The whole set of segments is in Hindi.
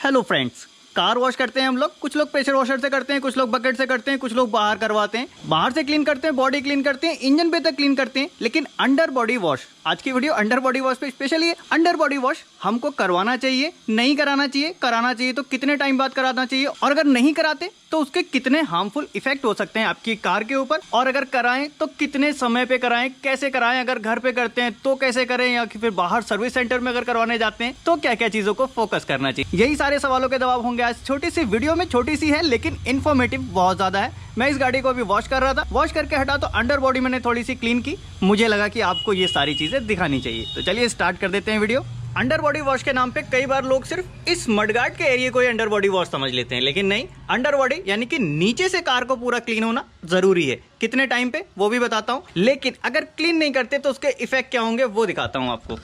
हेलो फ्रेंड्स, कार वॉश करते हैं हम लोग। कुछ लोग प्रेशर वॉशर से करते हैं, कुछ लोग बकेट से करते हैं, कुछ लोग बाहर करवाते हैं। बाहर से क्लीन करते हैं, बॉडी क्लीन करते हैं, इंजन पे तक क्लीन करते हैं। लेकिन अंडर बॉडी वॉश, आज की वीडियो अंडर बॉडी वॉश पे स्पेशली है। अंडर बॉडी वॉश हमको करवाना चाहिए, नहीं कराना चाहिए, कराना चाहिए तो कितने टाइम बाद कराना चाहिए, और अगर नहीं कराते तो उसके कितने हार्मफुल इफेक्ट हो सकते हैं आपकी कार के ऊपर, और अगर कराएं तो कितने समय पे कराएं, कैसे कराएं, अगर घर पे करते हैं तो कैसे करें, या फिर बाहर सर्विस सेंटर में अगर करवाने जाते हैं तो क्या क्या चीजों को फोकस करना चाहिए। यही सारे सवालों के जवाब होंगे आज छोटी सी वीडियो में। छोटी सी है लेकिन इन्फॉर्मेटिव बहुत ज्यादा है। मैं इस गाड़ी को अभी वॉश कर रहा था, वॉश करके हटा तो अंडर बॉडी मैंने थोड़ी सी क्लीन की। मुझे लगा कि आपको ये सारी चीजें दिखानी चाहिए, तो चलिए स्टार्ट कर देते हैं वीडियो। अंडर बॉडी वॉश के नाम पे कई बार लोग सिर्फ इस मडगार्ड के एरिया को ही अंडर बॉडी वॉश समझ लेते हैं, लेकिन नहीं। अंडर बॉडी यानी कि नीचे से कार को पूरा क्लीन होना जरूरी है। कितने टाइम पे वो भी बताता हूँ, लेकिन अगर क्लीन नहीं करते तो उसके इफेक्ट क्या होंगे वो दिखाता हूँ आपको।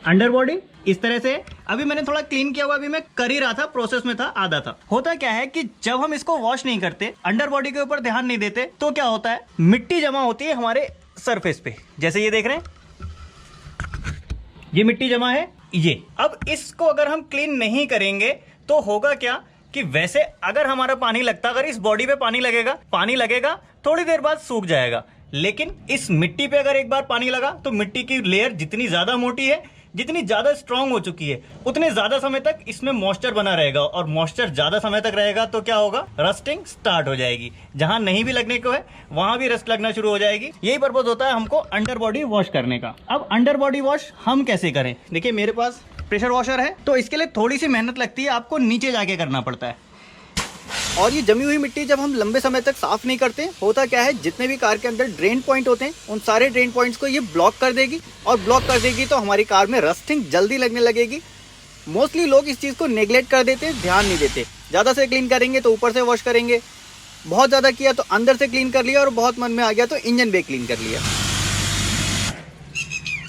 अंडर बॉडी इस तरह से अभी मैंने थोड़ा क्लीन किया हुआ, अभी मैं कर ही रहा था, प्रोसेस में था, आधा था। होता क्या है कि जब हम इसको वॉश नहीं करते, अंडर बॉडी के ऊपर ध्यान नहीं देते, तो क्या होता है, मिट्टी जमा होती है हमारे सरफेस पे। जैसे ये देख रहे हैं, ये मिट्टी जमा है ये। अब इसको अगर हम क्लीन नहीं करेंगे तो होगा क्या कि वैसे अगर हमारा पानी लगता, अगर इस बॉडी पे पानी लगेगा थोड़ी देर बाद सूख जाएगा। लेकिन इस मिट्टी पे अगर एक बार पानी लगा तो मिट्टी की लेयर जितनी ज्यादा मोटी है, जितनी ज्यादा स्ट्रांग हो चुकी है, उतने ज्यादा समय तक इसमें मॉइस्चर बना रहेगा, और मॉइस्चर ज्यादा समय तक रहेगा तो क्या होगा, रस्टिंग स्टार्ट हो जाएगी। जहां नहीं भी लगने को है वहां भी रस्ट लगना शुरू हो जाएगी। यही पर्पज होता है हमको अंडर बॉडी वॉश करने का। अब अंडर बॉडी वॉश हम कैसे करें, देखिए मेरे पास प्रेशर वॉशर है, तो इसके लिए थोड़ी सी मेहनत लगती है, आपको नीचे जाके करना पड़ता है। और ये जमी हुई मिट्टी जब हम लंबे समय तक साफ नहीं करते, होता क्या है, जितने भी कार के अंदर ड्रेन पॉइंट होते हैं उन सारे ड्रेन पॉइंट्स को ये ब्लॉक कर देगी, और ब्लॉक कर देगी तो हमारी कार में रस्टिंग जल्दी लगने लगेगी। मोस्टली लोग इस चीज़ को नेग्लेक्ट कर देते हैं, ध्यान नहीं देते। ज़्यादा से क्लीन करेंगे तो ऊपर से वॉश करेंगे, बहुत ज़्यादा किया तो अंदर से क्लीन कर लिया, और बहुत मन में आ गया तो इंजन भी क्लीन कर लिया।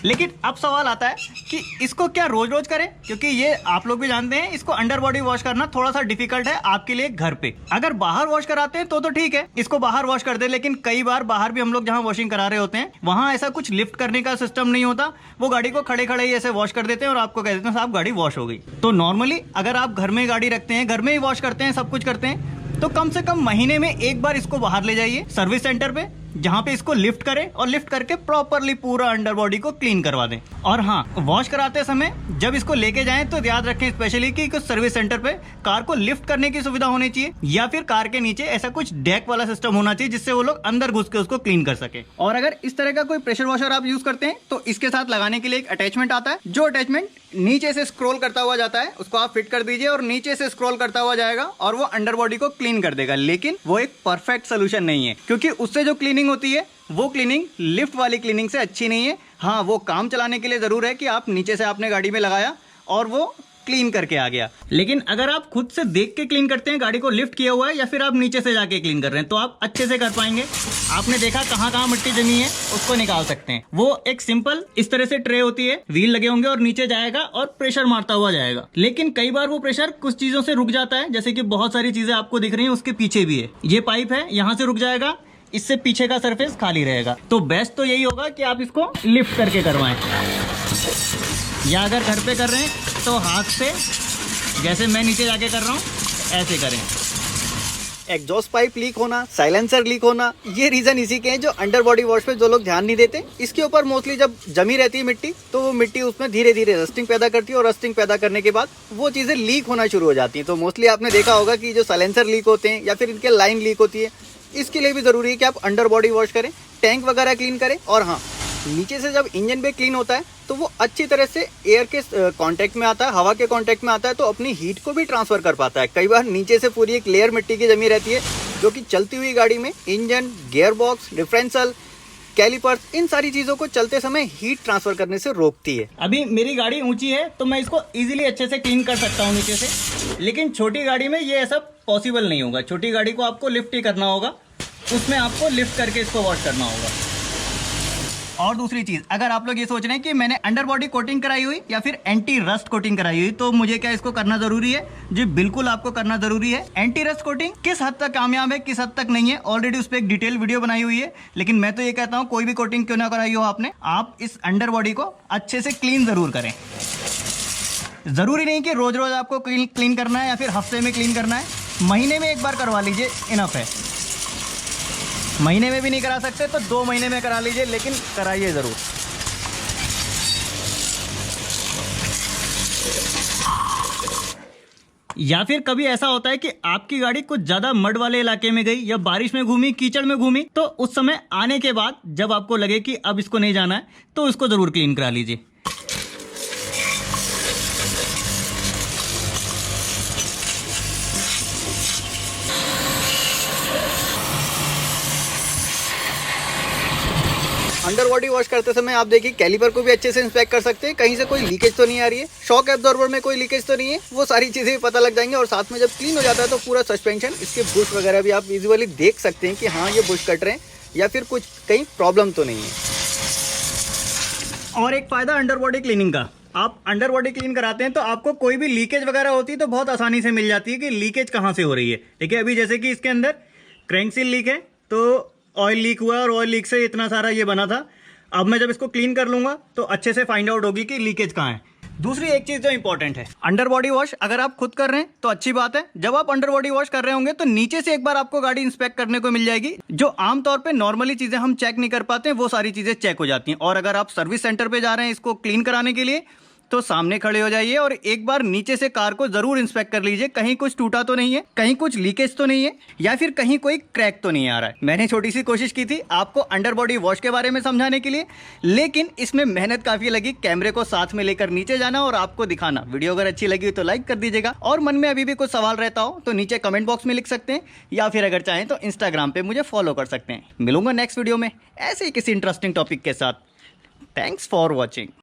लेकिन अब सवाल आता है कि इसको क्या रोज रोज करें, क्योंकि ये आप लोग भी जानते हैं, इसको अंडर बॉडी वॉश करना थोड़ा सा डिफिकल्ट है आपके लिए घर पे। अगर बाहर वॉश कराते हैं तो ठीक है, इसको बाहर वॉश कर दे। लेकिन कई बार बाहर भी हम लोग जहां वॉशिंग करा रहे होते हैं वहां ऐसा कुछ लिफ्ट करने का सिस्टम नहीं होता, वो गाड़ी को खड़े खड़े ही ऐसे वॉश कर देते हैं और आपको कह देते हैं साहब गाड़ी वॉश हो गई। तो नॉर्मली अगर आप घर में गाड़ी रखते हैं, घर में ही वॉश करते हैं, सब कुछ करते हैं, तो कम से कम महीने में एक बार इसको बाहर ले जाइए सर्विस सेंटर पे, जहां पे इसको लिफ्ट करें, और लिफ्ट करके प्रॉपरली पूरा अंडर बॉडी को क्लीन करवा दें। और हाँ, वॉश कराते समय जब इसको लेके जाएं तो याद रखें स्पेशली कि कुछ सर्विस सेंटर पे कार को लिफ्ट करने की सुविधा होनी चाहिए, या फिर कार के नीचे ऐसा कुछ डेक वाला सिस्टम होना चाहिए जिससे वो लोग अंदर घुस के उसको क्लीन कर सके। और अगर इस तरह का कोई प्रेशर वॉशर आप यूज करते हैं तो इसके साथ लगाने के लिए एक अटैचमेंट आता है, जो अटैचमेंट नीचे से स्क्रॉल करता हुआ जाता है, उसको आप फिट कर दीजिए और नीचे से स्क्रॉल करता हुआ जाएगा और वो अंडर बॉडी को क्लीन कर देगा। लेकिन वो एक परफेक्ट सोल्यूशन नहीं है, क्योंकि उससे जो क्लीनिंग होती है वो क्लीनिंग लिफ्ट वाली क्लीनिंग से अच्छी नहीं है। हाँ, वो काम चलाने के लिए जरूर है कि आप नीचे से आपने गाड़ी में लगाया और वो क्लीन करके आ गया। लेकिन अगर आप खुद से देख के क्लीन करते हैं, गाड़ी को लिफ्ट किया हुआ है, या फिर आप नीचे से जाके क्लीन कर रहे हैं, तो आप अच्छे से कर पाएंगे। आपने देखा कहाँ कहाँ मिट्टी जमी है उसको निकाल सकते हैं। वो एक सिंपल इस तरह से ट्रे होती है, व्हील लगे होंगे और नीचे जाएगा और प्रेशर मारता हुआ जाएगा। लेकिन कई बार वो प्रेशर कुछ चीजों से रुक जाता है, जैसे कि बहुत सारी चीजें आपको दिख रही है, उसके पीछे भी है, ये पाइप है, यहाँ से रुक जाएगा, इससे पीछे का सरफेस खाली रहेगा। तो बेस्ट तो यही होगा कि आप इसको लिफ्ट करके करवाएं, या अगर घर पे कर रहे हैं तो हाथ से, जैसे मैं नीचे जाके कर रहा हूँ, ऐसे करें। एग्जॉस्ट पाइप लीक होना, साइलेंसर लीक होना, ये रीजन इसी के हैं जो अंडर बॉडी वॉश पे जो लोग ध्यान नहीं देते। इसके ऊपर मोस्टली जब जमी रहती है मिट्टी, तो वो मिट्टी उसमें धीरे धीरे रस्टिंग पैदा करती है, और रस्टिंग पैदा करने के बाद वो चीजें लीक होना शुरू हो जाती हैं। तो मोस्टली आपने देखा होगा कि जो साइलेंसर लीक होते हैं या फिर इनके लाइन लीक होती है, इसके लिए भी जरूरी है कि आप अंडर बॉडी वॉश करें, टैंक वगैरह क्लीन करें। और हाँ, नीचे से जब इंजन पे क्लीन होता है तो वो अच्छी तरह से एयर के कांटेक्ट में आता है, हवा के कांटेक्ट में आता है, तो अपनी हीट को भी ट्रांसफर कर पाता है। कई बार नीचे से पूरी एक लेयर मिट्टी की जमी रहती है, जो कि चलती हुई गाड़ी में engine, gear box, differential, calipers, इन सारी चीजों को चलते समय हीट ट्रांसफर करने से रोकती है। अभी मेरी गाड़ी ऊंची है तो मैं इसको इजीली अच्छे से क्लीन कर सकता हूँ नीचे से, लेकिन छोटी गाड़ी में ये ऐसा पॉसिबल नहीं होगा। छोटी गाड़ी को आपको लिफ्ट ही करना होगा, उसमें आपको लिफ्ट करके इसको वॉश करना होगा। और दूसरी चीज, अगर आप लोग ये सोच रहे हैं कि मैंने अंडर बॉडी कोटिंग कराई हुई या फिर एंटी रस्ट कोटिंग कराई हुई, तो मुझे क्या इसको करना जरूरी है? जी बिल्कुल, आपको करना जरूरी है। एंटी रस्ट कोटिंग किस हद तक कामयाब है, किस हद तक नहीं है, ऑलरेडी उस पर एक डिटेल वीडियो बनाई हुई है। लेकिन मैं तो ये कहता हूँ कोई भी कोटिंग क्यों ना कराई हो आपने, आप इस अंडर बॉडी को अच्छे से क्लीन जरूर करें। ज़रूरी नहीं कि रोज़ रोज़ आपको क्लीन करना है या फिर हफ्ते में क्लीन करना है, महीने में एक बार करवा लीजिए, इनफ है। महीने में भी नहीं करा सकते तो 2 महीने में करा लीजिए, लेकिन कराइए ज़रूर। या फिर कभी ऐसा होता है कि आपकी गाड़ी कुछ ज़्यादा मड वाले इलाके में गई या बारिश में घूमी, कीचड़ में घूमी, तो उस समय आने के बाद जब आपको लगे कि अब इसको नहीं जाना है तो इसको ज़रूर क्लीन करा लीजिए। अंडर बॉडी वॉश करते समय आप देखिए कैलिपर को भी अच्छे से इंस्पेक्ट कर सकते हैं, कहीं से कोई लीकेज तो नहीं आ रही है, शॉक एब्जॉर्बर में कोई लीकेज तो नहीं है, वो सारी चीज़ें भी पता लग जाएंगी। और साथ में जब क्लीन हो जाता है तो पूरा सस्पेंशन, इसके बुश वगैरह भी आप विजुअली देख सकते हैं कि हाँ ये बुश कट रहे हैं या फिर कुछ कहीं प्रॉब्लम तो नहीं है। और एक फ़ायदा अंडर बॉडी क्लीनिंग का, आप अंडर बॉडी क्लीन कराते हैं तो आपको कोई भी लीकेज वगैरह होती है तो बहुत आसानी से मिल जाती है कि लीकेज कहाँ से हो रही है। ठीक है, अभी जैसे कि इसके अंदर क्रैंक सील लीक है तो ऑयल लीक हुआ और ऑयल लीक से इतना सारा ये बना था। अब मैं जब इसको क्लीन कर लूँगा तो अच्छे से फाइंड आउट होगी कि लीकेज कहाँ है। दूसरी एक चीज़ जो इंपॉर्टेंट है, अंडर बॉडी वॉश अगर आप खुद कर रहे हैं तो अच्छी बात है। जब आप अंडर बॉडी वॉश कर रहे होंगे तो नीचे से एक बार आपको गाड़ी इंस्पेक्ट करने को मिल जाएगी। जो आमतौर पे नॉर्मली चीज़ें हम चेक नहीं कर पाते हैं वो सारी चीज़ें चेक हो जाती हैं। और अगर आप सर्विस सेंटर पे जा रहे हैं इसको क्लीन कराने के लिए तो सामने खड़े हो जाइए और एक बार नीचे से कार को जरूर इंस्पेक्ट कर लीजिए, कहीं कुछ टूटा तो नहीं है, कहीं कुछ लीकेज तो नहीं है, या फिर कहीं कोई क्रैक तो नहीं आ रहा है। मैंने छोटी सी कोशिश की थी आपको अंडर बॉडी वॉश के बारे में समझाने के लिए, लेकिन इसमें मेहनत काफ़ी लगी। कैमरे को साथ में लेकर नीचे जाना और आपको दिखाना। वीडियो अगर अच्छी लगी तो लाइक कर दीजिएगा, और मन में अभी भी कुछ सवाल रहता हो तो नीचे कमेंट बॉक्स में लिख सकते हैं, या फिर अगर चाहें तो इंस्टाग्राम पर मुझे फॉलो कर सकते हैं। मिलूंगा नेक्स्ट वीडियो में ऐसे ही किसी इंटरेस्टिंग टॉपिक के साथ। Thanks for watching.